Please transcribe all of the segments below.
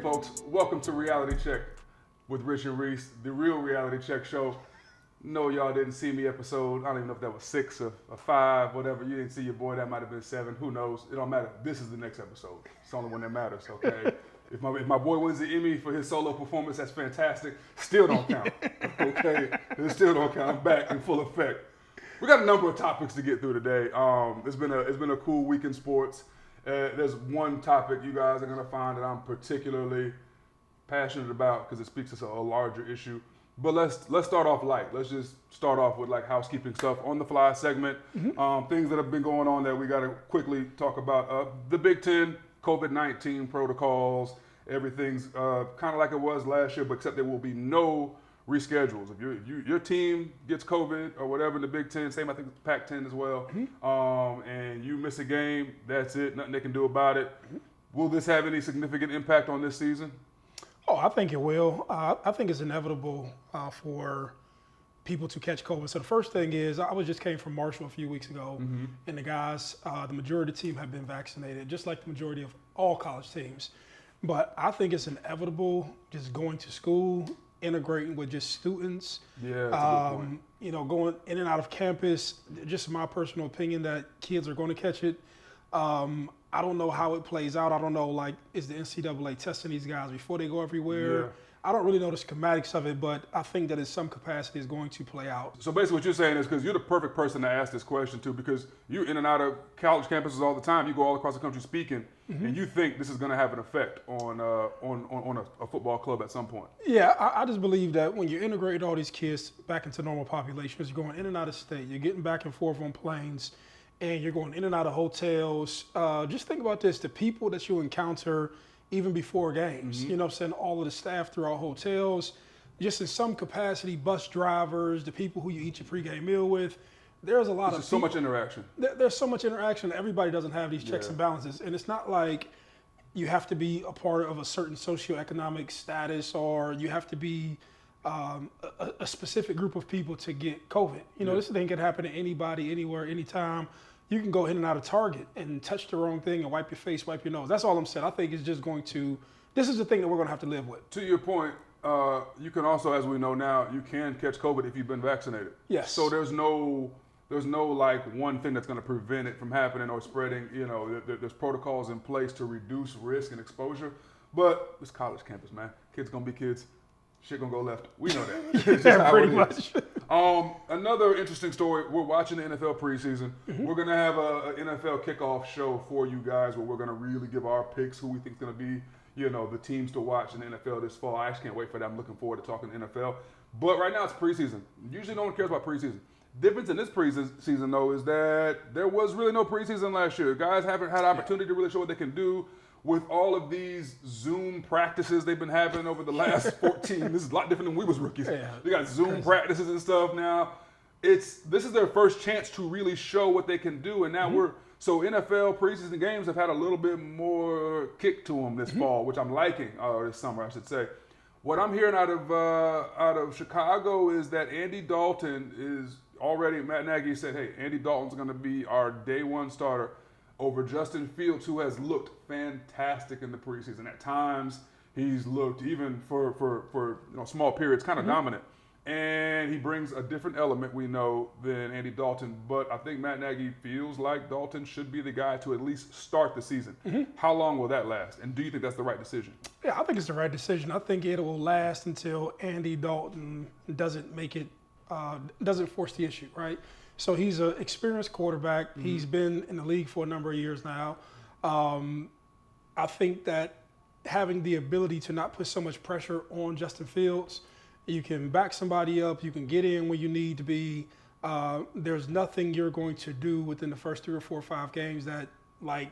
folks. Welcome to Reality Check with Rich and Reese, the real Reality Check show. No, y'all didn't see me episode. I don't even know if that was 6 or 5, whatever. You didn't see your boy. That might have been 7. Who knows? It don't matter. This is the next episode. It's the only one that matters, okay? If my boy wins the Emmy for his solo performance, that's fantastic. Still don't count, okay? It still don't count. I'm back in full effect. We got a number of topics to get through today. It's been a cool week in sports. There's one topic you guys are gonna find that I'm particularly passionate about because it speaks to a larger issue. But let's start off light. Let's just start off with like housekeeping stuff on the fly segment. Things that have been going on that we got to quickly talk about. The Big Ten COVID-19 protocols. Everything's kind of like it was last year, but except there will be no reschedules. If your team gets COVID or whatever in the Big Ten, same I think it's Pac-10 as well, and you miss a game, that's it. Nothing they can do about it. Will this have any significant impact on this season? Oh, I think it will. I think it's inevitable for people to catch COVID. So the first thing is, I just came from Marshall a few weeks ago, and the guys, the majority of the team have been vaccinated, just like the majority of all college teams. But I think it's inevitable just going to school, integrating with just students. Yeah, that's a good point. You know, going in and out of campus. Just my personal opinion that kids are going to catch it. I don't know how it plays out. I don't know, like, is the NCAA testing these guys before they go everywhere? Yeah. I don't really know the schematics of it, but I think that in some capacity is going to play out. So basically what you're saying is, because you're the perfect person to ask this question to, because you're in and out of college campuses all the time. You go all across the country speaking, and you think this is going to have an effect on a football club at some point. Yeah, I just believe that when you integrate all these kids back into normal populations, you're going in and out of state, you're getting back and forth on planes, and you're going in and out of hotels. Just think about this, the people that you encounter even before games, you know what I'm saying, all of the staff throughout hotels, just in some capacity, bus drivers, the people who you eat your pregame meal with, there's a lot of so much interaction. There's so much interaction. Everybody doesn't have these checks and balances. And it's not like you have to be a part of a certain socioeconomic status or you have to be a specific group of people to get COVID. You know, this thing can happen to anybody, anywhere, anytime. You can go in and out of Target and touch the wrong thing and wipe your face, wipe your nose. That's all I'm saying. I think it's just going to, this is the thing that we're going to have to live with. To your point, you can also, as we know now, you can catch COVID if you've been vaccinated. Yes. So there's no like one thing that's going to prevent it from happening or spreading. You know, there's protocols in place to reduce risk and exposure. But it's college campus, man. Kids going to be kids. Shit going to go left. We know that. It's just how pretty it is. much. Another interesting story, we're watching the NFL preseason. We're going to have an NFL kickoff show for you guys where we're going to really give our picks, who we think is going to be, you know, the teams to watch in the NFL this fall. I actually can't wait for that. I'm looking forward to talking NFL. But right now it's preseason. Usually no one cares about preseason. Difference in this preseason, though, is that there was really no preseason last year. Guys haven't had opportunity to really show what they can do. With all of these Zoom practices they've been having over the last 14, this is a lot different than we was rookies. They got Zoom practices and stuff now. This is their first chance to really show what they can do, and now NFL preseason games have had a little bit more kick to them this fall, which I'm liking, or this summer I should say. What I'm hearing out of Chicago is that Andy Dalton is already, Matt Nagy said, hey, Andy Dalton's going to be our day one starter over Justin Fields, who has looked fantastic in the preseason. At times, he's looked, even for small periods, kind of dominant. And he brings a different element, we know, than Andy Dalton. But I think Matt Nagy feels like Dalton should be the guy to at least start the season. How long will that last? And do you think that's the right decision? Yeah, I think it's the right decision. I think it will last until Andy Dalton doesn't make it, doesn't force the issue, right? So he's an experienced quarterback. He's been in the league for a number of years now. I think that having the ability to not put so much pressure on Justin Fields, you can back somebody up, you can get in where you need to be. There's nothing you're going to do within the first 3 or 4 or 5 games that like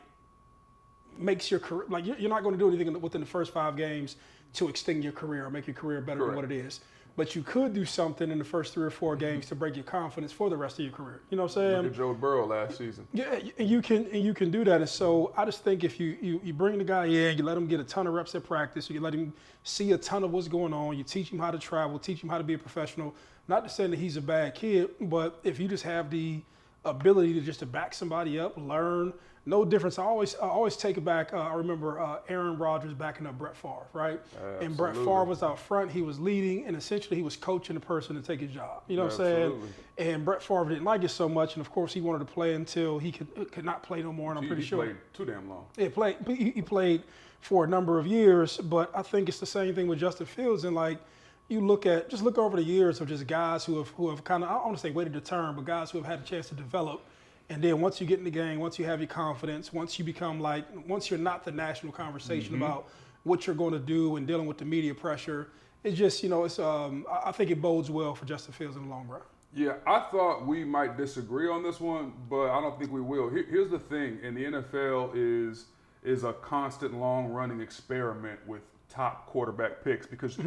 makes your career, like you're not going to do anything within the first 5 games to extend your career or make your career better than what it is. But you could do something in the first 3 or 4 games to break your confidence for the rest of your career. You know what I'm saying? Look at Joe Burrow last season. Yeah, and you can do that. And so I just think if you bring the guy in, you let him get a ton of reps at practice, you let him see a ton of what's going on, you teach him how to travel, teach him how to be a professional. Not to say that he's a bad kid, but if you just have the ability to just to back somebody up, learn. No difference. I always take it back. I remember Aaron Rodgers backing up Brett Favre, right? Absolutely. And Brett Favre was out front. He was leading, and essentially he was coaching the person to take his job. You know what I'm saying? And Brett Favre didn't like it so much, and of course he wanted to play until he could not play no more. And I'm pretty sure he played too damn long. He played for a number of years, but I think it's the same thing with Justin Fields. And like you look over the years of just guys who have kind of, I don't want to say waited their turn, but guys who have had a chance to develop. And then once you get in the game, once you have your confidence, once you're not the national conversation about what you're going to do and dealing with the media pressure, it's just, I think it bodes well for Justin Fields in the long run. Yeah, I thought we might disagree on this one, but I don't think we will. Here's the thing, and the NFL is a constant long-running experiment with top quarterback picks because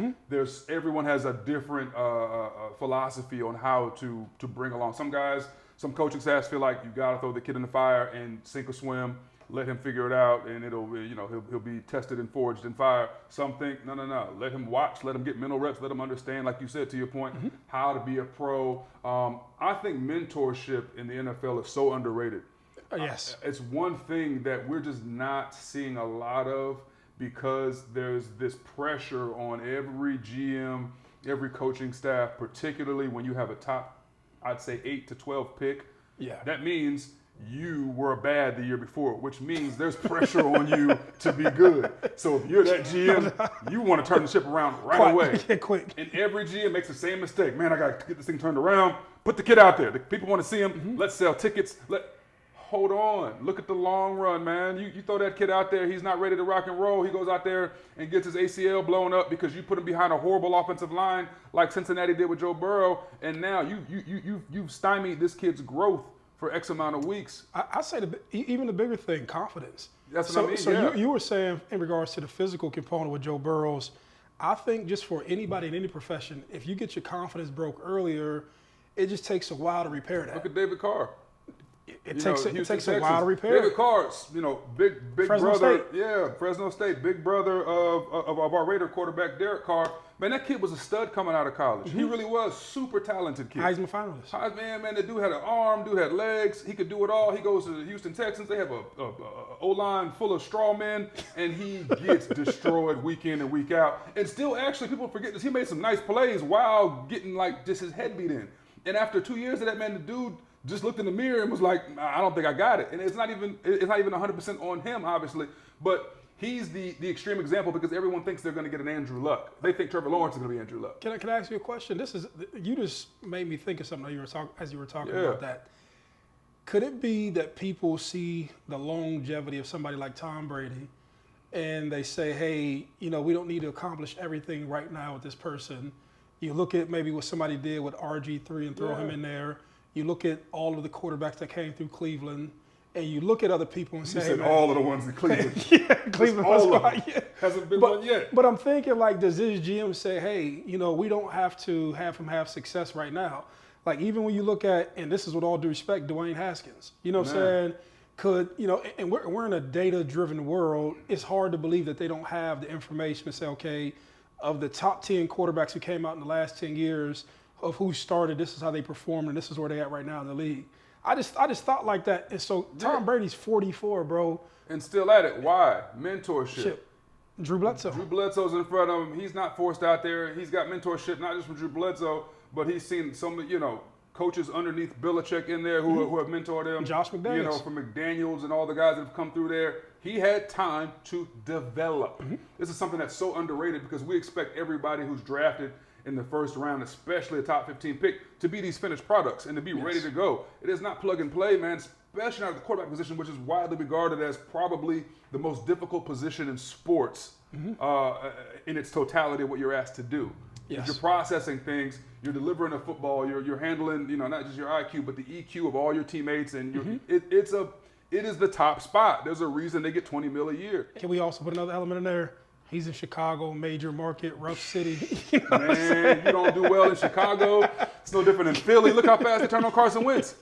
everyone has a different philosophy on how to bring along. Some coaching staffs feel like you got to throw the kid in the fire and sink or swim, let him figure it out, and he'll be tested and forged in fire. Some think, no, let him watch, let him get mental reps, let him understand, like you said, to your point, how to be a pro. I think mentorship in the NFL is so underrated. Yes. It's one thing that we're just not seeing a lot of because there's this pressure on every GM, every coaching staff, particularly when you have a top, I'd say 8 to 12 pick. Yeah. That means you were bad the year before, which means there's pressure on you to be good. So if you're that GM, you want to turn the ship around right away. Yeah, quick. And every GM makes the same mistake. Man, I got to get this thing turned around. Put the kid out there. The people want to see him. Let's sell tickets. Hold on. Look at the long run, man. You throw that kid out there, he's not ready to rock and roll. He goes out there and gets his ACL blown up because you put him behind a horrible offensive line like Cincinnati did with Joe Burrow, and now you've stymied this kid's growth for X amount of weeks. I say even the bigger thing, confidence. That's what I mean. So you were saying in regards to the physical component with Joe Burrows, I think just for anybody in any profession, if you get your confidence broke earlier, it just takes a while to repair that. Look at David Carr. It takes a while to repair. David Carr, big Fresno brother. State. Yeah, Fresno State, big brother of our Raider quarterback Derek Carr. Man, that kid was a stud coming out of college. He really was super talented kid. Heisman finalist. Man, the dude had an arm, dude had legs. He could do it all. He goes to the Houston Texans. They have a O-line full of straw men, and he gets destroyed week in and week out. And still, actually, people forget this. He made some nice plays while getting just his head beat in. And after 2 years of that, man, the dude just looked in the mirror and was like, I don't think I got it. And it's not even 100% on him, obviously. But he's the extreme example because everyone thinks they're going to get an Andrew Luck. They think Trevor Lawrence is going to be Andrew Luck. Can I ask you a question? You just made me think of something as you were talking about that. Could it be that people see the longevity of somebody like Tom Brady and they say, hey, we don't need to accomplish everything right now with this person. You look at maybe what somebody did with RG3 and throw him in there. You look at all of the quarterbacks that came through Cleveland, and you look at other people and say, you said all of the ones in Cleveland. Yeah, Cleveland all of them. Hasn't been one yet. But I'm thinking, does this GM say, hey, we don't have to have him have success right now? Even when you look at, and this is with all due respect, Dwayne Haskins, you know what I'm saying? And we're in a data-driven world. It's hard to believe that they don't have the information to say, okay, of the top 10 quarterbacks who came out in the last 10 years, of who started, this is how they performed, and this is where they at right now in the league. I just thought like that. And so Tom Brady's 44, bro. And still at it. Why? Mentorship. Drew Bledsoe. Drew Bledsoe's in front of him. He's not forced out there. He's got mentorship, not just from Drew Bledsoe, but he's seen some, coaches underneath Belichick in there who have mentored him. Josh McDaniels. From McDaniels and all the guys that have come through there. He had time to develop. This is something that's so underrated because we expect everybody who's drafted in the first round, especially a top 15 pick, to be these finished products and to be ready to go. It is not plug and play, man, especially not at the quarterback position, which is widely regarded as probably the most difficult position in sports in its totality of what you're asked to do. Yes. You're processing things, you're delivering a football, you're handling, not just your IQ, but the EQ of all your teammates, and it is the top spot. There's a reason they get $20 million a year. Can we also put another element in there? He's in Chicago, major market, rough city. Man, you don't do well in Chicago. It's no different than Philly. Look how fast they turned on Carson Wentz.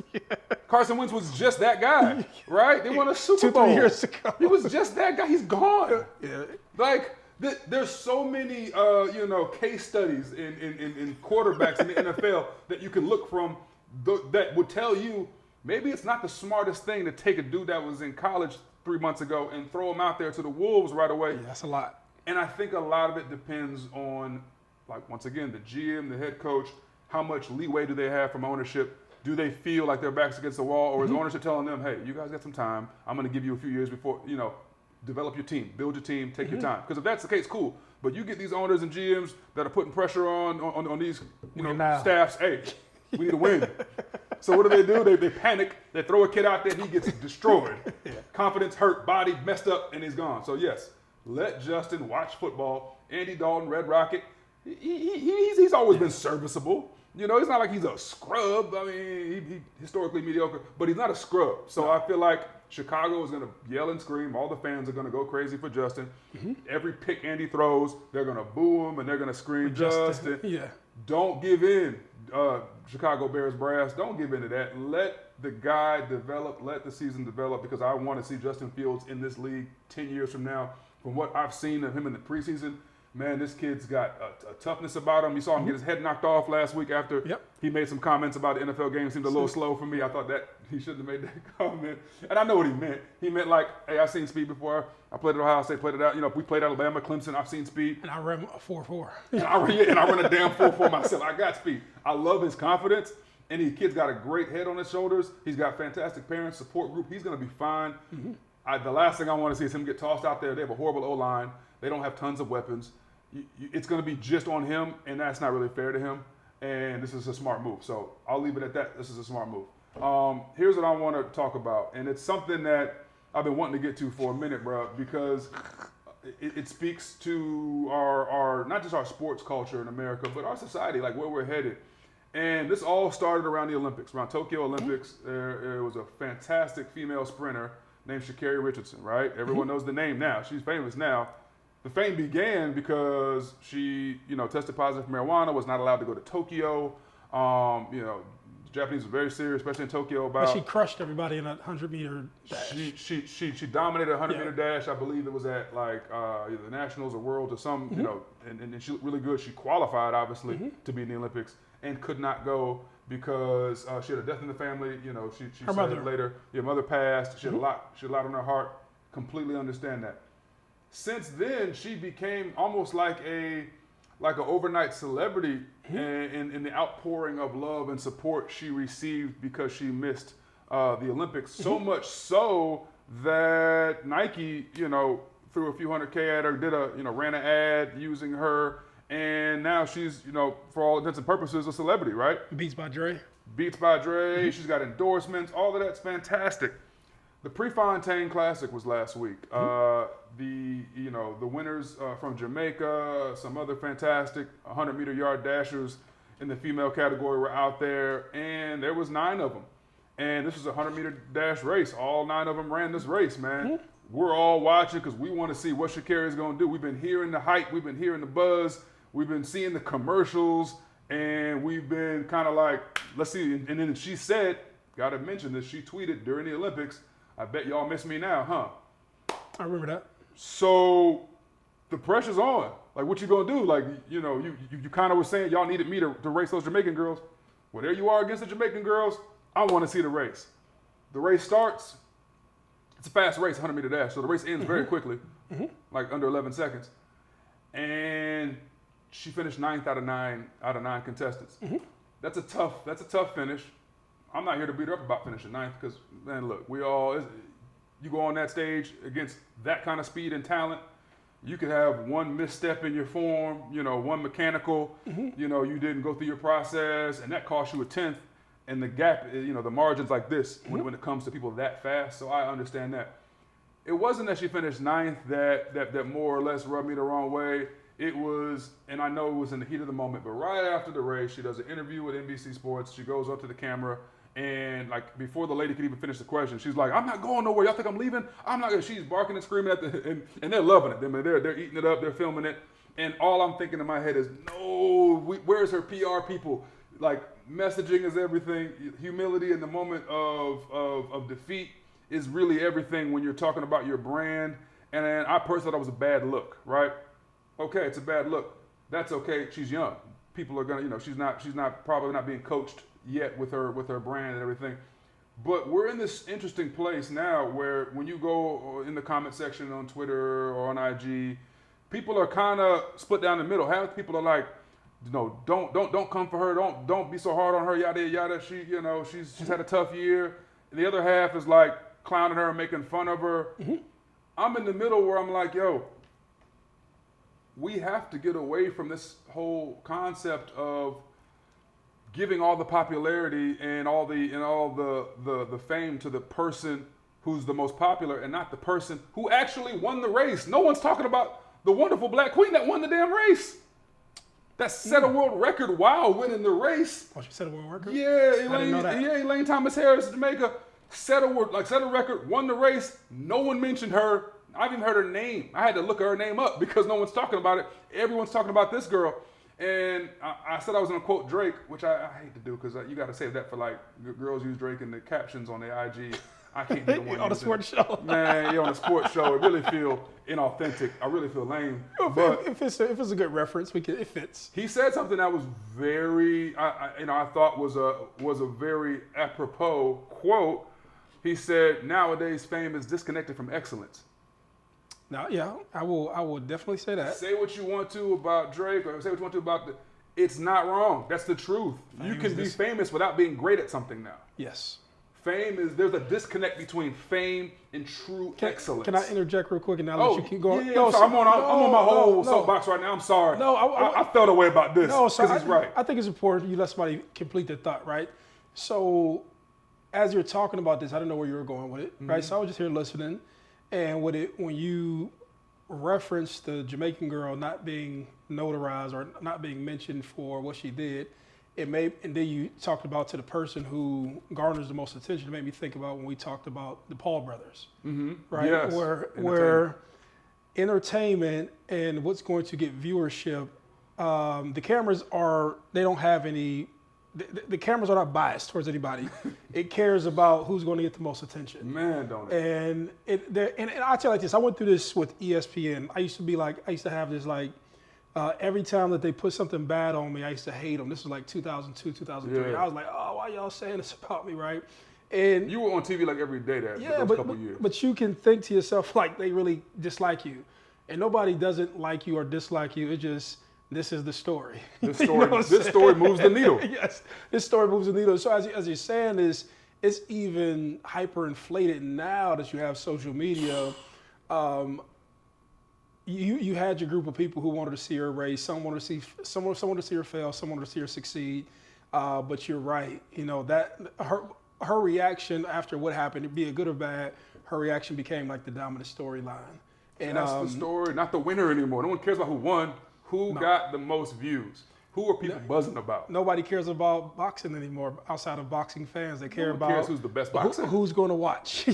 Carson Wentz was just that guy, right? They won a Super Bowl. 2-3 years ago. He was just that guy. He's gone. Yeah. There's so many, case studies in quarterbacks in the NFL that you can look from that would tell you maybe it's not the smartest thing to take a dude that was in college 3 months ago and throw him out there to the Wolves right away. Yeah, that's a lot. And I think a lot of it depends on, like, once again, the GM, the head coach, how much leeway do they have from ownership? Do they feel like their back's against the wall, or is ownership telling them, hey, you guys got some time. I'm going to give you a few years before, develop your team, build your team, take your time. Because if that's the case, cool. But you get these owners and GMs that are putting pressure on these staffs. Hey, we need to win. So what do? They panic. They throw a kid out there. He gets destroyed. Confidence hurt, body messed up, and he's gone. So yes, let Justin watch football. Andy Dalton, Red Rocket. He's always been serviceable. It's not like he's a scrub. I mean, he historically mediocre, but he's not a scrub. So I feel like Chicago is going to yell and scream. All the fans are going to go crazy for Justin. Every pick Andy throws, they're going to boo him and they're going to scream, Justin. Yeah. Don't give in, Chicago Bears brass. Don't give in to that. Let the guy develop. Let the season develop, because I want to see Justin Fields in this league 10 years from now. From what I've seen of him in the preseason, man, this kid's got a toughness about him. You saw him get his head knocked off last week after he made some comments about the NFL game. Seemed a little slow for me. I thought that he shouldn't have made that comment. And I know what he meant. He meant like, hey, I've seen speed before. I played at Ohio State, played it out. We played Alabama, Clemson. I've seen speed. And I ran a 4.4. and I run a damn 4.4 myself. I got speed. I love his confidence. And the kid's got a great head on his shoulders. He's got fantastic parents, support group. He's going to be fine. The last thing I want to see is him get tossed out there. They have a horrible O-line. They don't have tons of weapons. It's going to be just on him, and that's not really fair to him. And this is a smart move. So I'll leave it at that. This is a smart move. Here's what I want to talk about. And it's something that I've been wanting to get to for a minute, bro, because it speaks to our not just our sports culture in America, but our society, like where we're headed. And this all started around the Olympics, around Tokyo Olympics. There was a fantastic female sprinter named Shakiri Richardson, right? Everyone knows the name now. She's famous now. The fame began because she, tested positive for marijuana, was not allowed to go to Tokyo. The Japanese were very serious, especially in Tokyo. But she crushed everybody in a 100-meter dash. She dominated a 100-meter dash. I believe it was at either the Nationals or Worlds or some, and she looked really good. She qualified, obviously, to be in the Olympics and could not go because she had a death in the family. She said it later. Your mother passed. She had a lot. She had a lot on her heart. Completely understand that. Since then, she became almost like an overnight celebrity in the outpouring of love and support she received because she missed the Olympics. So much so that Nike, threw a few $100K at her, ran an ad using her, and now she's, for all intents and purposes, a celebrity, right? Beats by Dre. She's got endorsements. All of that's fantastic. The Prefontaine Classic was last week. The winners from Jamaica, some other fantastic 100-meter yard dashers in the female category were out there, and there was 9 of them. And this was a 100-meter dash race. All 9 of them ran this race, man. We're all watching because we want to see what Shakiri's going to do. We've been hearing the hype. We've been hearing the buzz. We've been seeing the commercials, and we've been kind of like, let's see. And then she said, got to mention this, she tweeted during the Olympics, I bet y'all miss me now, huh? I remember that. So the pressure's on. Like, what you gonna do? Like, you kind of were saying y'all needed me to race those Jamaican girls. Well, there you are against the Jamaican girls. I want to see the race. The race starts. It's a fast race, 100-meter dash. So the race ends very quickly, like under 11 seconds. And she finished 9th out of 9 contestants. That's a tough finish. I'm not here to beat her up about finishing 9th because, man, look, you go on that stage against that kind of speed and talent, you could have one misstep in your form, one mechanical, you didn't go through your process, and that cost you a 10th. And the gap, the margin's like this when it comes to people that fast. So I understand that. It wasn't that she finished 9th that more or less rubbed me the wrong way. It was, and I know it was in the heat of the moment, but right after the race, she does an interview with NBC Sports. She goes up to the camera. And like before the lady could even finish the question, she's like, "I'm not going nowhere. Y'all think I'm leaving? I'm not." She's barking and screaming at and they're loving it. They're eating it up. They're filming it. And all I'm thinking in my head is, no, where's her PR people? Like, messaging is everything. Humility in the moment of defeat is really everything when you're talking about your brand. And I personally thought that was a bad look, right? Okay, it's a bad look. That's okay. She's young. People are gonna, she's not probably not being coached yet with her brand and everything. But we're in this interesting place now where when you go in the comment section on Twitter or on IG, people are kind of split down the middle. Half people are like, don't come for her. Don't be so hard on her. Yada yada. She's had a tough year. And the other half is like clowning her and making fun of her. Mm-hmm. I'm in the middle where I'm like, yo, we have to get away from this whole concept of giving all the popularity and all the fame to the person who's the most popular and not the person who actually won the race. No one's talking about the wonderful black queen that won the damn race. That set a world record while winning the race. Oh, she set a world record? Yeah, Elaine Thomas Harris of Jamaica set a record, won the race. No one mentioned her. I haven't even heard her name. I had to look her name up because no one's talking about it. Everyone's talking about this girl. And I said I was going to quote Drake, which I hate to do because you got to save that for like girls use Drake in the captions on their IG. I can't be the one on the sports show. Man, on the sports show, it really feel inauthentic. I really feel lame. But if it's a good reference, it fits. He said something that was very, I thought was a very apropos quote. He said, "Nowadays, fame is disconnected from excellence." Now, yeah, I will definitely say that. Say what you want to about Drake, or say what you want to about it's not wrong. That's the truth. You can be famous without being great at something now. Yes. There's a disconnect between fame and true excellence. Can I interject real quick and now let you keep going? Yeah, I'm on my whole soapbox right now. I'm sorry. No, I felt a way about this because he's right. I think it's important you let somebody complete their thought, right? So as you're talking about this, I don't know where you were going with it, right? So I was just here listening. And when you reference the Jamaican girl not being notarized or not being mentioned for what she did, and then you talked about to the person who garners the most attention. It made me think about when we talked about the Paul brothers, right? Yes. Where entertainment and what's going to get viewership, the cameras don't have any. The cameras are not biased towards anybody. It cares about who's going to get the most attention. Man, don't it? And I'll tell you like this. I went through this with ESPN. I used to have this like, every time that they put something bad on me, I used to hate them. This was like 2002, 2003. Yeah. I was like, oh, why y'all saying this about me, right? And you were on TV like every day those couple years. But you can think to yourself like they really dislike you. And nobody doesn't like you or dislike you. It's just, this is the story. This story moves the needle. Yes, this story moves the needle. So as you're saying, it's even hyperinflated now that you have social media. You had your group of people who wanted to see her race. Some wanted to see her fail. Some wanted to see her succeed. But you're right. That her reaction after what happened, be it good or bad, her reaction became like the dominant storyline. And that's the story, not the winner anymore. No one cares about who won. Who got the most views? Who are people buzzing about? Nobody cares about boxing anymore outside of boxing fans. They care about cares who's the best boxer. Who's going to watch. Who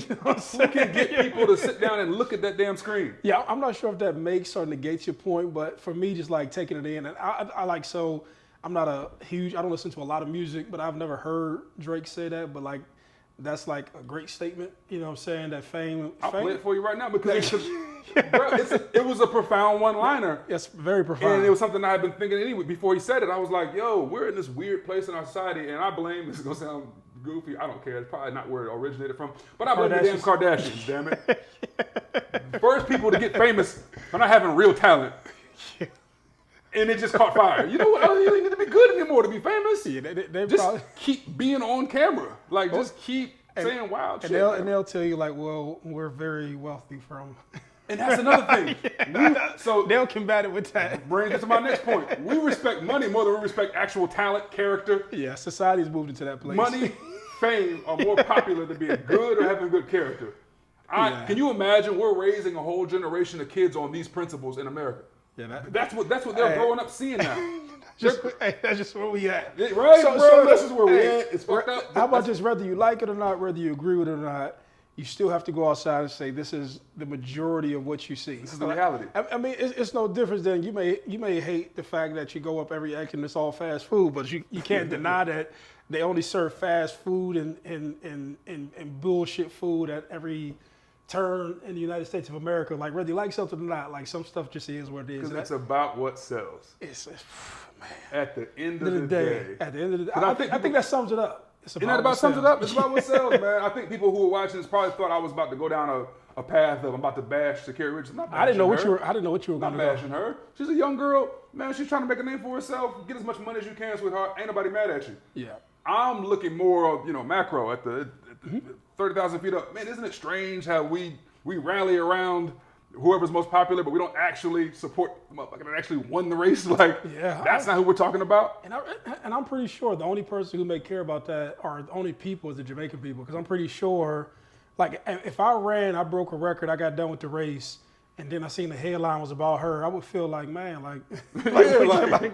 can get people to sit down and look at that damn screen? Yeah, I'm not sure if that makes or negates your point, but for me, just like taking it in. And I'm not I don't listen to a lot of music, but I've never heard Drake say that. But like, that's like a great statement. You know what I'm saying? That fame. I'll play it for you right now because it was a profound one-liner. It's very profound. And it was something I had been thinking anyway. Before he said it, I was like, yo, we're in this weird place in our society. And I blame, this is going to sound goofy. I don't care. It's probably not where it originated from. But I blame the damn Kardashians, damn it. First people to get famous for not having real talent. And it just caught fire. You know what? I don't really need to be good anymore to be famous. Yeah, they just probably keep being on camera. Like, just keep saying wild shit. And they'll tell you, like, well, we're very wealthy from... And that's another thing. So they'll combat it with that. Brings us to my next point. We respect money more than we respect actual talent, character. Yeah, society's moved into that place. Money, fame are more popular than being good or having good character. Can you imagine we're raising a whole generation of kids on these principles in America? Yeah, that's what they're growing up seeing now. That's just where we at. Right, so this is where we at. It's fucked up. How about just whether you like it or not, whether you agree with it or not, you still have to go outside and say this is the majority of what you see. This is the reality. I mean, it's no difference than you may hate the fact that you go up every act and it's all fast food, but you can't deny that they only serve fast food and bullshit food at every turn in the United States of America. Like whether you like something or not, like some stuff just is what it is. Because it's about what sells. It's man. At the end of the day. At the end of the day, I think that sums it up. Isn't that about sums it up? It's about what sells, man. I think people who were watching this probably thought I was about to go down a path of I'm about to bash Shakiri Richardson. I didn't know what you were going to Not bashing her. She's a young girl, man. She's trying to make a name for herself. Get as much money as you can, sweetheart. Ain't nobody mad at you. Yeah. I'm looking more of macro at the 30,000 feet up. Man, isn't it strange how we rally around whoever's most popular, but we don't actually support the motherfucker that actually won the race? Like, that's not who we're talking about. And I'm pretty sure the only person who may care about that are the only people is the Jamaican people. Because I'm pretty sure, like, if I broke a record, I got done with the race, and then I seen the headline was about her, I would feel like, man, like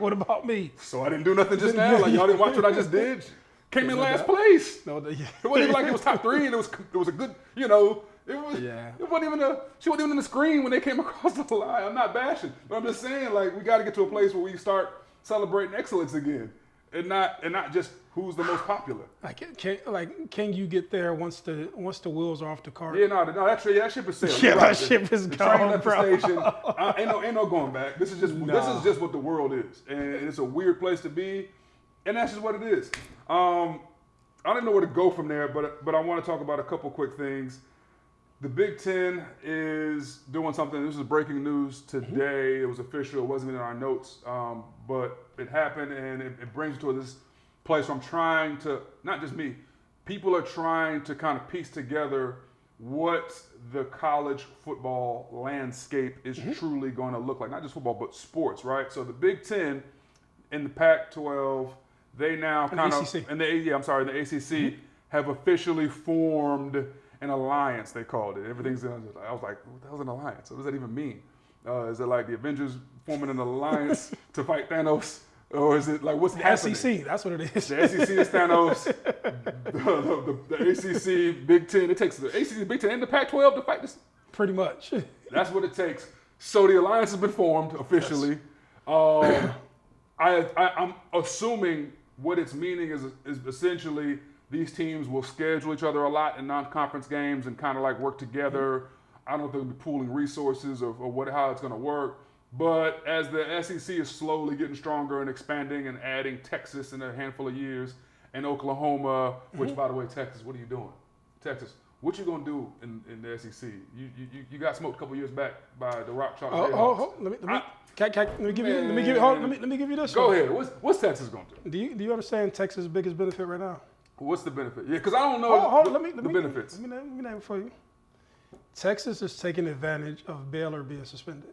what about me? So I didn't do nothing just now? Like, y'all didn't watch what I just did? Came in last place. No, It wasn't even like it was top 3, and it was a good, It wasn't even she wasn't even in the screen when they came across the line. I'm not bashing, but I'm just saying, like, we got to get to a place where we start celebrating excellence again, and not just who's the most popular. Can you get there once the wheels are off the car? Yeah, that ship is sailed. Yeah, that ship is gone, bro. The station. Ain't no going back. This is just what the world is, and it's a weird place to be, and that's just what it is. I don't know where to go from there, but I want to talk about a couple quick things. The Big Ten is doing something. This is breaking news today. It was official. It wasn't in our notes, but it happened, and it brings you to this place where I'm trying to, not just me, people are trying to kind of piece together what the college football landscape is truly going to look like. Not just football, but sports, right? So the Big Ten and the Pac-12, they now kind of, and the ACC have officially formed an alliance, they called it. Everything's, I was like, what the hell's an alliance? What does that even mean? Is it like the Avengers forming an alliance to fight Thanos? Or is it like, what's happening? The SEC, that's what it is. The SEC is Thanos. The ACC, Big Ten, it takes the ACC, Big Ten, and the Pac-12 to fight this. Pretty much. That's what it takes. So the alliance has been formed officially. Yes. I'm assuming what it's meaning is essentially these teams will schedule each other a lot in non-conference games and kind of like work together. I don't know if they'll be pooling resources or how it's going to work. But as the SEC is slowly getting stronger and expanding and adding Texas in a handful of years and Oklahoma, which, by the way, Texas, what are you doing? Texas, what you going to do in the SEC? You got smoked a couple years back by the Rock Chalk Jayhawks. Let me give you this. Go ahead. What's Texas going to do? Do you understand Texas' biggest benefit right now? What's the benefit? Yeah, because I don't know the benefits. Let me name it for you. Texas is taking advantage of Baylor being suspended,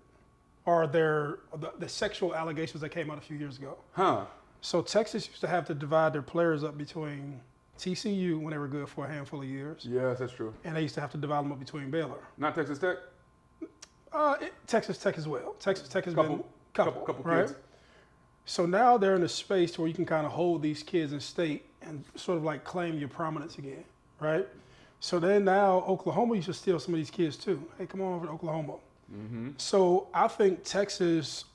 or the sexual allegations that came out a few years ago. Huh. So Texas used to have to divide their players up between TCU when they were good for a handful of years. Yes, that's true. And they used to have to divide them up between Baylor. Not Texas Tech? Texas Tech as well. Texas Tech has been a couple right? Kids. So now they're in a space where you can kind of hold these kids in state and sort of like claim your prominence again, right? So then now Oklahoma used to steal some of these kids too. Hey, come on over to Oklahoma. Mm-hmm. So I think Texas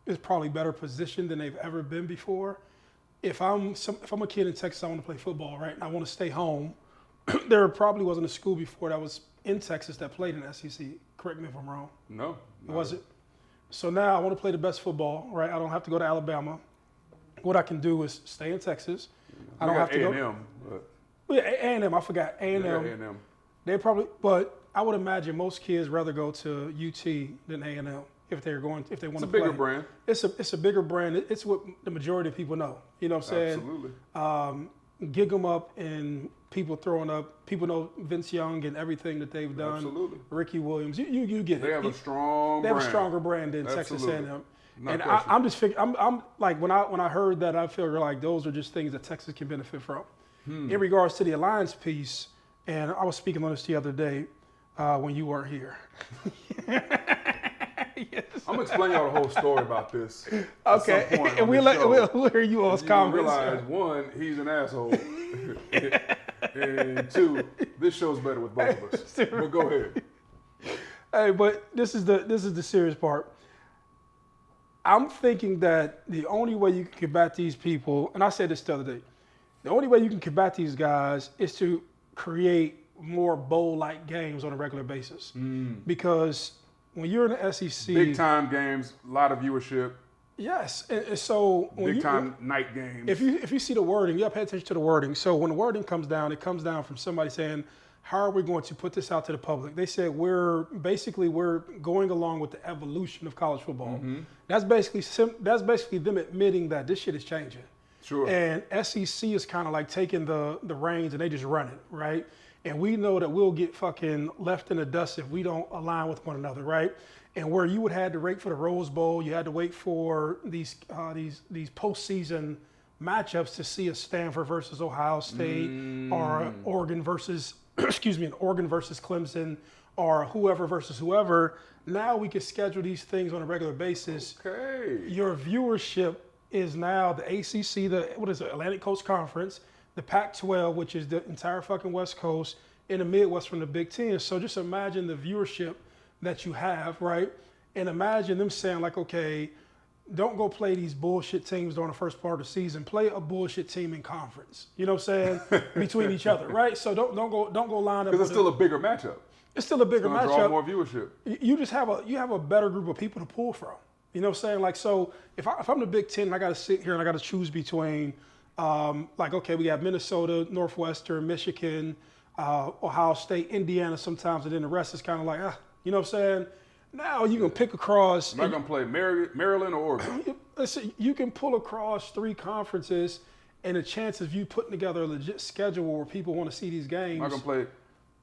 is probably better positioned than they've ever been before. If I'm a kid in Texas, I want to play football, right? And I want to stay home. There probably wasn't a school before that was in Texas that played in the SEC. Correct me if I'm wrong. No. Was it? So now I want to play the best football, right? I don't have to go to Alabama. What I can do is stay in Texas. I don't have to A&M, go. Yeah, A&M. I forgot A&M. A&M. They probably, but I would imagine most kids rather go to UT than A&M if they want to play. It's a bigger brand. It's a bigger brand. It's what the majority of people know. You know what I'm saying? Absolutely. Gig them up and people throwing up. People know Vince Young and everything that they've done. Absolutely. Ricky Williams. You get it. They have a strong brand. They have a stronger brand than Texas A&M. And I'm just figuring. I'm like when I heard that, I feel like those are just things that Texas can benefit from. In regards to the alliance piece, and I was speaking on this the other day when you weren't here. Yes. I'm gonna explain y'all the whole story about this. Okay, and we'll hear you all's comments. Realize one, he's an asshole, and two, this show's better with both of us. But go ahead. Hey, but this is the serious part. I'm thinking that the only way you can combat these people, and I said this the other day, the only way you can combat these guys is to create more bowl-like games on a regular basis. Because when you're in the SEC, big time games, a lot of viewership. Yes, and so Big time night games. If you see the wording, you have to pay attention to the wording. So when the wording comes down, it comes down from somebody saying, how are we going to put this out to the public? They said we're going along with the evolution of college football. That's basically them admitting that this shit is changing. Sure. And SEC is kind of like taking the reins and they just run it, right? And we know that we'll get fucking left in the dust if we don't align with one another, right? And where you would have to wait for the Rose Bowl, you had to wait for these postseason matchups to see a Stanford versus Ohio State or Oregon versus Oregon versus Clemson or whoever versus whoever. Now we can schedule these things on a regular basis. Okay. Your viewership is now the ACC, Atlantic Coast Conference, the Pac-12, which is the entire fucking West Coast, and the Midwest from the Big Ten. So just imagine the viewership that you have, right? And imagine them saying like, okay, don't go play these bullshit teams during the first part of the season. Play a bullshit team in conference. You know what I'm saying? Between each other, right? So don't go line up. Because it's still a bigger matchup. It's still a bigger matchup. Draw more viewership. You just have a better group of people to pull from. You know what I'm saying? Like, so if I'm the Big Ten and I got to sit here and I got to choose between, okay, we got Minnesota, Northwestern, Michigan, Ohio State, Indiana sometimes, and then the rest is kind of like, you know what I'm saying? Now you can pick across. I'm not going to play Maryland or Oregon. Listen, you can pull across 3 conferences, and the chances of you putting together a legit schedule where people want to see these games. I'm not going to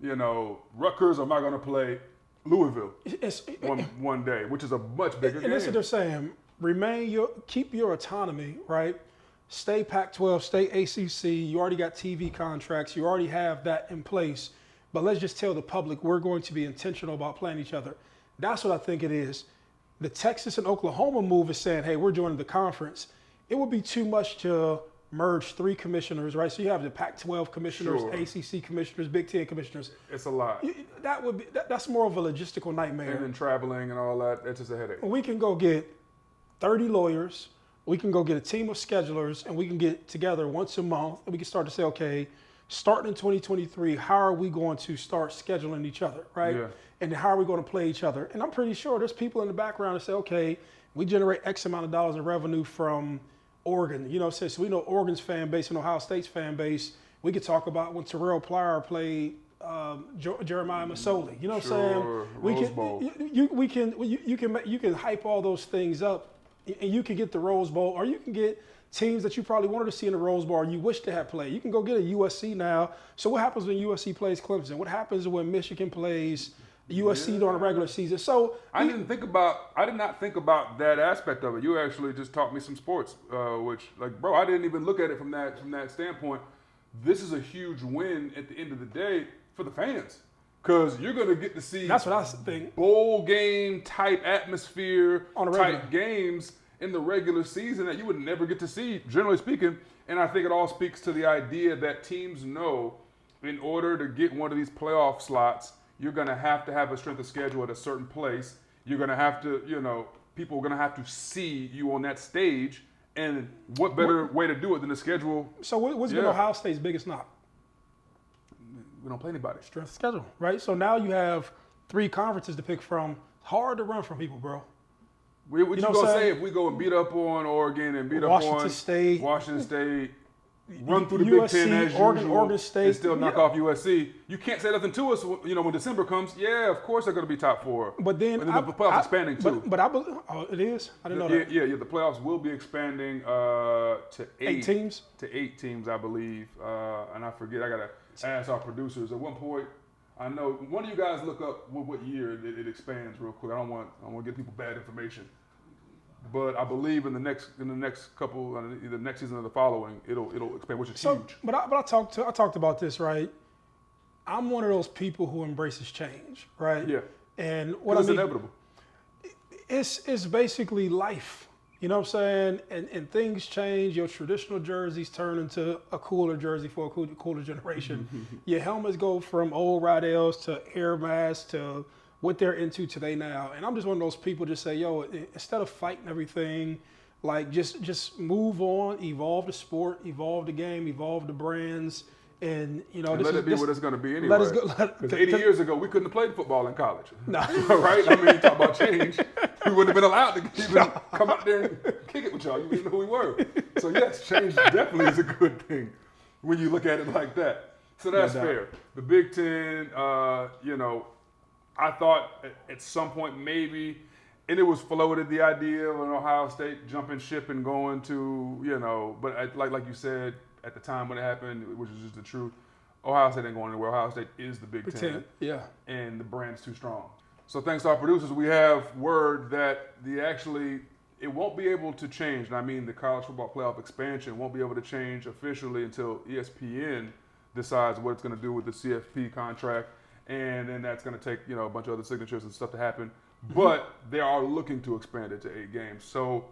play, Rutgers, or am I going to play Louisville one day, which is a much bigger game. And that's what they're saying. Keep your autonomy, right? Stay Pac-12, stay ACC. You already got TV contracts. You already have that in place. But let's just tell the public we're going to be intentional about playing each other. That's what I think it is. The Texas and Oklahoma move is saying, hey, we're joining the conference. It would be too much to merge 3 commissioners, right? So you have the Pac-12 commissioners, sure, ACC commissioners, Big Ten commissioners. It's a lot. That's more of a logistical nightmare. And then traveling and all that, it's just a headache. We can go get 30 lawyers. We can go get a team of schedulers, and we can get together once a month, and we can start to say, okay, starting in 2023, how are we going to start scheduling each other, right? Yeah. And how are we going to play each other? And I'm pretty sure there's people in the background that say, okay, we generate X amount of dollars in revenue from Oregon. You know, so we know Oregon's fan base and Ohio State's fan base. We could talk about when Terrell Pryor played Jeremiah Masoli. You know what I'm saying? You can hype all those things up, and you can get the Rose Bowl, or you can get teams that you probably wanted to see in the Rose Bowl or you wish to have played. You can go get a USC now. So what happens when USC plays Clemson? What happens when Michigan plays USC during a regular season? So I did not think about that aspect of it. You actually just taught me some sports, which, like, bro, I didn't even look at it from that standpoint. This is a huge win at the end of the day for the fans, because you're going to get to see, that's what I think, bowl game type atmosphere on a type games in the regular season that you would never get to see, generally speaking. And I think it all speaks to the idea that teams know, in order to get one of these playoff slots, you're going to have a strength of schedule at a certain place. You're going to have to, people are going to have to see you on that stage. And what better way to do it than to schedule? So what's been Ohio State's biggest knock? We don't play anybody. Strength of schedule, right? So now you have 3 conferences to pick from. Hard to run from people, bro. What you gonna say if we go and beat up on Oregon and beat up on Washington State, run through the Big Ten as usual, Oregon State, and still knock off USC? You can't say nothing to us. When December comes, of course they're gonna be top 4. But then the playoffs expanding too. But I believe it is. I didn't know that. Yeah. The playoffs will be expanding to 8 teams. To 8 teams, I believe. And I forget. I gotta ask our producers. At one point, I know one of you guys look up what year it expands real quick. I don't want to give people bad information. But I believe in the next couple, either next season or the following, it'll expand, which is huge. But I talked about this, right? I'm one of those people who embraces change, right? Yeah. And it's inevitable. It's basically life. You know what I'm saying? And things change. Your traditional jerseys turn into a cooler jersey for a cooler generation. Your helmets go from old Rydell's to Air Max to what they're into today now. And I'm just one of those people just say, instead of fighting everything, like just move on, evolve the sport, evolve the game, evolve the brands, And, you know, and let it be what it's going to be anyway. Let us go. Because 80 years ago, we couldn't have played football in college. No. Right? I mean, talk about change. We wouldn't have been allowed to even come out there and kick it with y'all. You wouldn't know who we were. So, yes, change definitely is a good thing when you look at it like that. So that's fair. The Big Ten, you know, I thought at some point maybe, and it was floated the idea of an Ohio State jumping ship and going to, you know, but like you said, at the time when it happened, which is just the truth, Ohio State ain't going anywhere. Ohio State is the Big Ten. Yeah. And the brand's too strong. So thanks to our producers, we have word that it won't be able to change. And I mean the college football playoff expansion won't be able to change officially until ESPN decides what it's going to do with the CFP contract. And then that's going to take, you know, a bunch of other signatures and stuff to happen. But they are looking to expand it to 8 games. So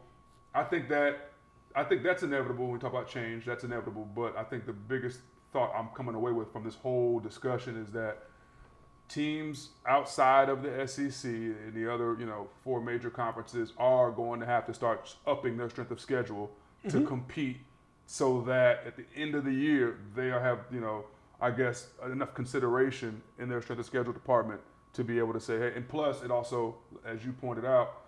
I think that's inevitable when we talk about change. That's inevitable. But I think the biggest thought I'm coming away with from this whole discussion is that teams outside of the SEC and the other, you know, 4 major conferences are going to have to start upping their strength of schedule to compete, so that at the end of the year they have, you know, I guess enough consideration in their strength of schedule department to be able to say, hey, and plus it also, as you pointed out,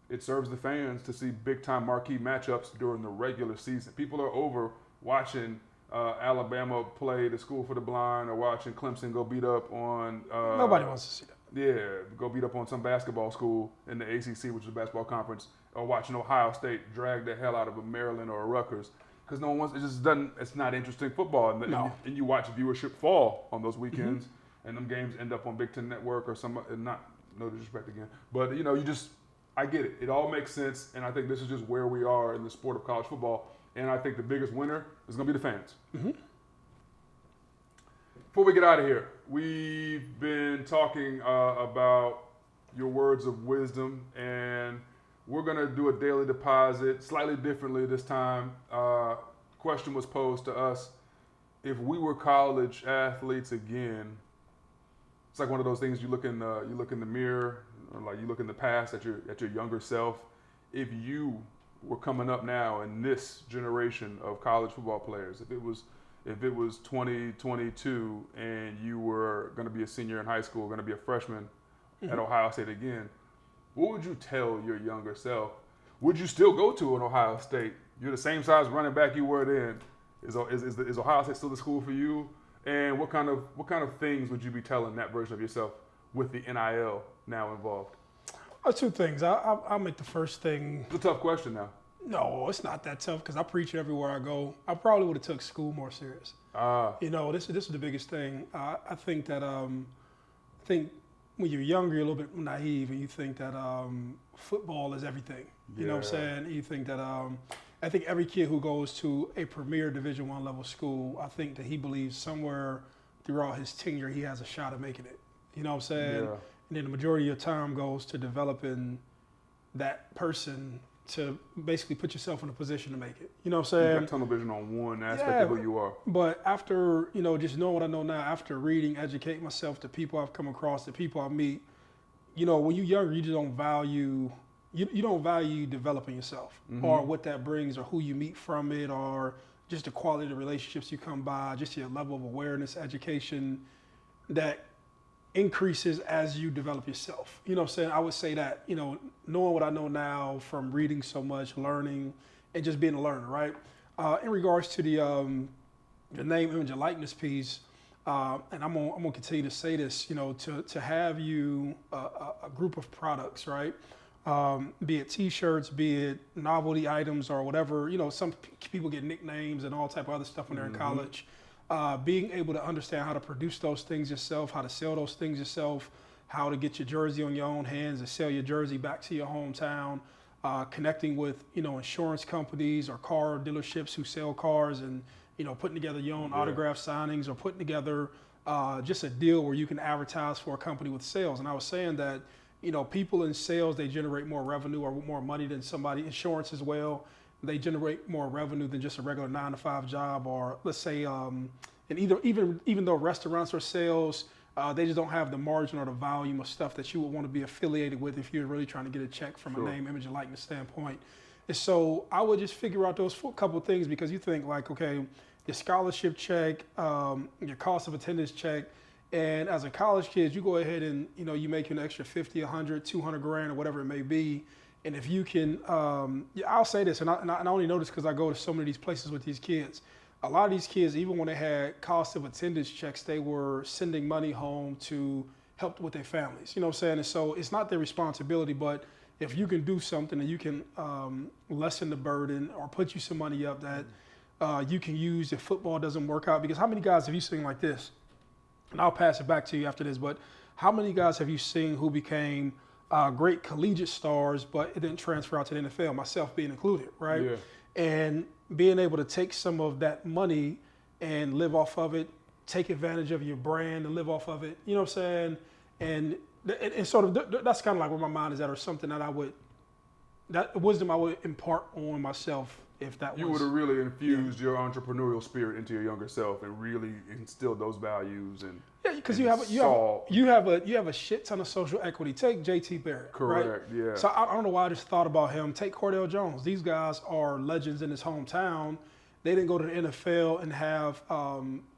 it serves the fans to see big-time marquee matchups during the regular season. People are over watching Alabama play the School for the Blind, or watching Clemson go beat up on... Nobody wants to see that. Yeah, go beat up on some basketball school in the ACC, which is a basketball conference, or watching Ohio State drag the hell out of a Maryland or a Rutgers. Because no one wants, it just doesn't, it's not interesting football. And you watch viewership fall on those weekends, and them games end up on Big Ten Network or some, and no disrespect again. But, you know, I get it. It all makes sense, and I think this is just where we are in the sport of college football. And I think the biggest winner is going to be the fans. Before we get out of here, we've been talking about your words of wisdom, and we're going to do a daily deposit slightly differently this time. Question was posed to us: if we were college athletes again, it's like one of those things you look in the mirror, or like you look in the past at your younger self. If you were coming up now in this generation of college football players, if it was 2022 and you were going to be a senior in high school, going to be a freshman at Ohio State again, what would you tell your younger self? Would you still go to an Ohio State? You're the same size running back you were then. Is Ohio State still the school for you? And what kind of things would you be telling that version of yourself with the NIL now involved? 2 things. I'll make the first thing. It's a tough question now. No, it's not that tough, because I preach it everywhere I go. I probably would have took school more serious. You know, this is the biggest thing. I think that when you're younger, you're a little bit naive, and you think that football is everything. You know what I'm saying? You think that I think every kid who goes to a premier Division I level school, I think that he believes somewhere throughout his tenure he has a shot at making it. You know what I'm saying? Yeah. And then the majority of your time goes to developing that person to basically put yourself in a position to make it. You know what I'm saying? You got tunnel vision on one aspect of who you are. But after, you know, just knowing what I know now, after reading, educating myself, the people I've come across, the people I meet, you know, when you're younger, you just don't value, you don't value developing yourself or what that brings or who you meet from it or just the quality of the relationships you come by, just your level of awareness, education that increases as you develop yourself. You know what I'm saying? I would say that, you know, knowing what I know now from reading so much, learning, and just being a learner, right? In regards to the name, image, and likeness piece, and I'm gonna continue to say this, you know, to have you a group of products, right? Be it T-shirts, be it novelty items or whatever, you know, some people get nicknames and all type of other stuff when they're in college. Being able to understand how to produce those things yourself, how to sell those things yourself, how to get your jersey on your own hands and sell your jersey back to your hometown, connecting with, you know, insurance companies or car dealerships who sell cars and, you know, putting together your own autograph signings or putting together just a deal where you can advertise for a company with sales. And I was saying that, you know, people in sales, they generate more revenue or more money than somebody, insurance as well. They generate more revenue than just a regular 9-to-5 job, or let's say, and even though restaurants or sales, they just don't have the margin or the volume of stuff that you would want to be affiliated with if you're really trying to get a check from a name, image, and likeness standpoint. And so I would just figure out those couple of things, because you think like, okay, your scholarship check, your cost of attendance check. And as a college kid, you go ahead and, you make an extra 50, 100, 200 grand or whatever it may be. And if you can, I'll say this, and I only know this because I go to so many of these places with these kids. A lot of these kids, even when they had cost of attendance checks, they were sending money home to help with their families. You know what I'm saying? And so it's not their responsibility, but if you can do something and you can lessen the burden or put you some money up that you can use if football doesn't work out. Because how many guys have you seen like this? And I'll pass it back to you after this, but how many guys have you seen who became great collegiate stars, but it didn't transfer out to the NFL, myself being included, right? Yeah. And being able to take some of that money and live off of it, take advantage of your brand and live off of it, you know what I'm saying? And sort of, that's kind of like where my mind is at, or something that wisdom I would impart on myself if that you would have really infused your entrepreneurial spirit into your younger self and really instilled those values. And yeah, because you have a shit ton of social equity. Take J.T. Barrett, correct? Right? Yeah. So I don't know why I just thought about him. Take Cordell Jones. These guys are legends in his hometown. They didn't go to the NFL and have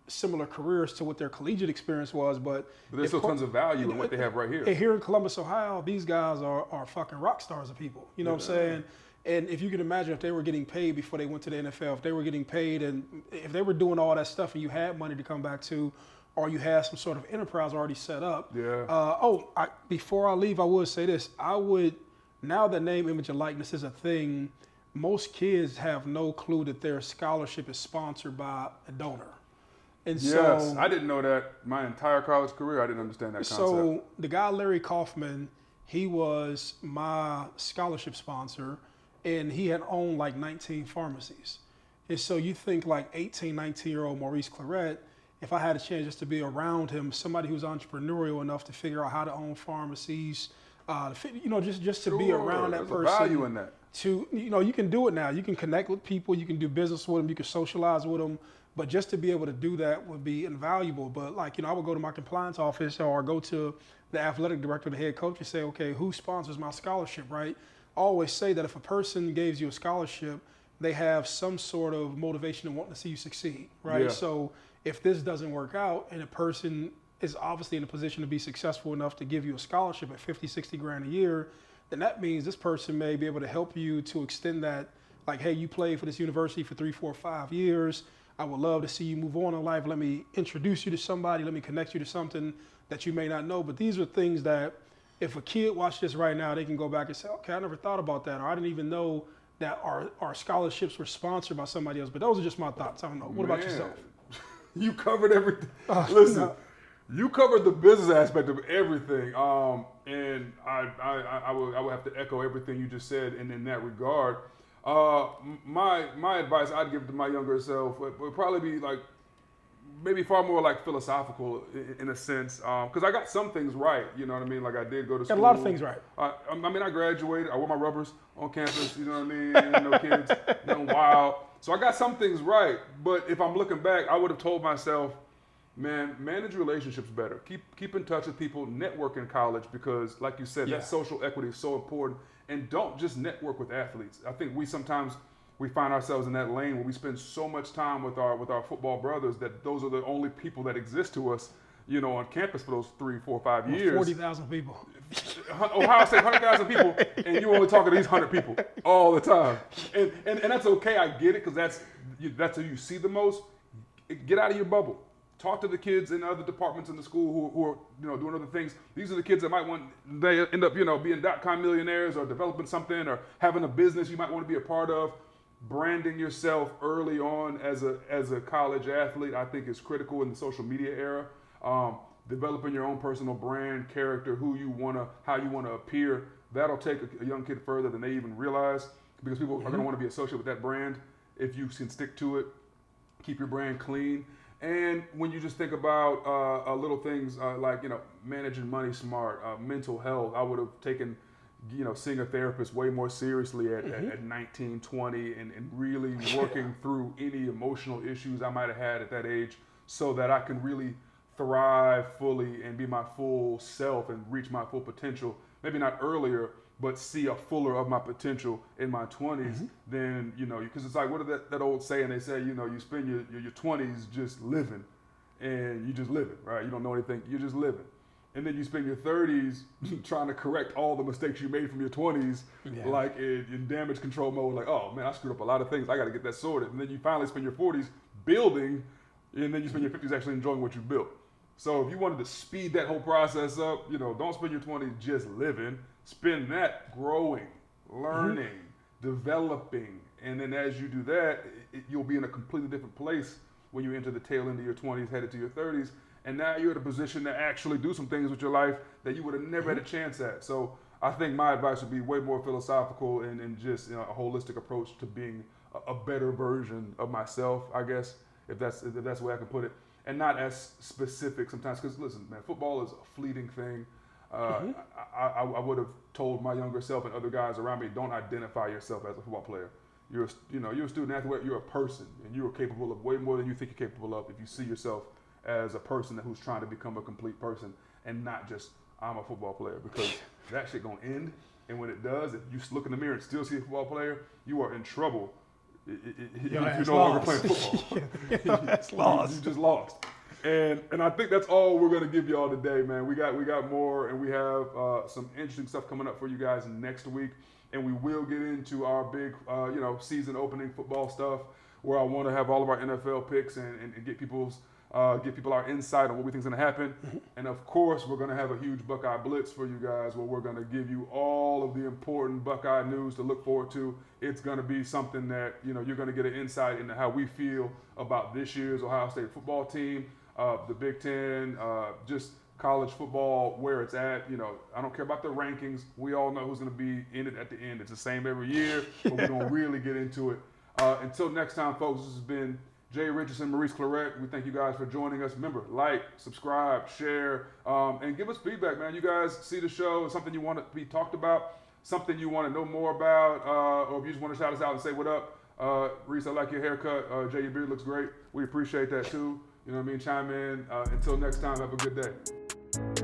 similar careers to what their collegiate experience was, but there's still tons of value in what they have right here. Here in Columbus, Ohio, these guys are fucking rock stars of people. You know what I'm saying? And if you can imagine if they were getting paid before they went to the NFL, if they were getting paid and if they were doing all that stuff and you had money to come back to, or you had some sort of enterprise already set up. Yeah. Before I leave, I would say this. Now that name, image, and likeness is a thing, most kids have no clue that their scholarship is sponsored by a donor. And yes, I didn't know that my entire college career. I didn't understand that concept. So the guy, Larry Kaufman, he was my scholarship sponsor, and he had owned like 19 pharmacies. And so you think like 18, 19-year-old Maurice Claret, if I had a chance just to be around him, somebody who's entrepreneurial enough to figure out how to own pharmacies, just to be around that person. There's value in that. You can do it now. You can connect with people, you can do business with them, you can socialize with them. But just to be able to do that would be invaluable. But I would go to my compliance office or go to the athletic director, the head coach, and say, okay, who sponsors my scholarship, right? I always say that if a person gives you a scholarship, they have some sort of motivation and wanting to see you succeed, right? Yeah. So if this doesn't work out and a person is obviously in a position to be successful enough to give you a scholarship at 50, 60 grand a year, then that means this person may be able to help you to extend that, like, hey, you played for this university for 3, 4, 5 years. I would love to see you move on in life. Let me introduce you to somebody. Let me connect you to something that you may not know. But these are things that if a kid watched this right now, they can go back and say, okay, I never thought about that. Or I didn't even know that our scholarships were sponsored by somebody else. But those are just my thoughts. I don't know. What about yourself? You covered everything. Listen, you covered the business aspect of everything. And I would have to echo everything you just said. And in that regard, my advice I'd give to my younger self would probably be like maybe far more like philosophical in a sense, because I got some things right. You know what I mean? Like I did go to school. Got a lot of things right. I graduated. I wore my rubbers on campus. You know what I mean? No kids, nothing wild. So I got some things right. But if I'm looking back, I would have told myself, man, manage relationships better. Keep in touch with people. Network in college because, like you said, that social equity is so important. And don't just network with athletes. I think we sometimes find ourselves in that lane where we spend so much time with our football brothers that those are the only people that exist to us, on campus for those 3, 4, 5 years. 40,000 people. Ohio State, 100,000 people, and you only talking to these 100 people all the time. And that's okay. I get it because that's who you see the most. Get out of your bubble. Talk to the kids in other departments in the school who are doing other things. These are the kids that might they end up being .com millionaires or developing something or having a business you might want to be a part of. Branding yourself early on as a college athlete, I think, is critical in the social media era. Developing your own personal brand, character, how you want to appear, that'll take a young kid further than they even realize because people are going to want to be associated with that brand if you can stick to it. Keep your brand clean. And when you just think about little things like managing money smart, mental health, I would have taken seeing a therapist way more seriously at 19, 20, and really working through any emotional issues I might have had at that age, so that I can really thrive fully and be my full self and reach my full potential. Maybe not earlier, but see a fuller of my potential in my 20s, then, you know, because it's like, what is that old saying? They say, you know, you spend your 20s just living, and you just living, right? You don't know anything, you're just living. And then you spend your 30s trying to correct all the mistakes you made from your 20s, like in damage control mode, like, oh man, I screwed up a lot of things, I got to get that sorted. And then you finally spend your 40s building, and then you spend your 50s actually enjoying what you built. So if you wanted to speed that whole process up, you know, don't spend your 20s just living. Spend that growing, learning, developing. And then as you do that, you'll be in a completely different place when you enter the tail end of your 20s, headed to your 30s. And now you're in a position to actually do some things with your life that you would have never had a chance at. So I think my advice would be way more philosophical and just, you know, a holistic approach to being a better version of myself, I guess, if that's the way I can put it. And not as specific sometimes, because listen, man, football is a fleeting thing. I would have told my younger self and other guys around me, don't identify yourself as a football player. You're a student athlete, you're a person, and you are capable of way more than you think you're capable of if you see yourself as a person who's trying to become a complete person and not just, I'm a football player, because that shit gonna end. And when it does, if you look in the mirror and still see a football player, you are in trouble. If you're no longer playing football. That's lost. You just lost. And I think that's all we're gonna give y'all today, man. We got more, and we have some interesting stuff coming up for you guys next week. And we will get into our big, season opening football stuff, where I want to have all of our NFL picks and get people our insight on what we think is going to happen. And of course, we're going to have a huge Buckeye Blitz for you guys, where we're going to give you all of the important Buckeye news to look forward to. It's going to be something that, you know, you're going to get an insight into how we feel about this year's Ohio State football team, the Big Ten, just college football, where it's at. You know, I don't care about the rankings. We all know who's going to be in it at the end. It's the same every year, but we're going to really get into it. Until next time, folks, this has been Jay Richardson, Maurice Claret. We thank you guys for joining us. Remember, like, subscribe, share, and give us feedback, man. You guys see the show, something you want to be talked about, something you want to know more about, or if you just want to shout us out and say what up. Reese, I like your haircut. Jay, your beard looks great. We appreciate that too. You know what I mean? Chime in. Until next time, have a good day.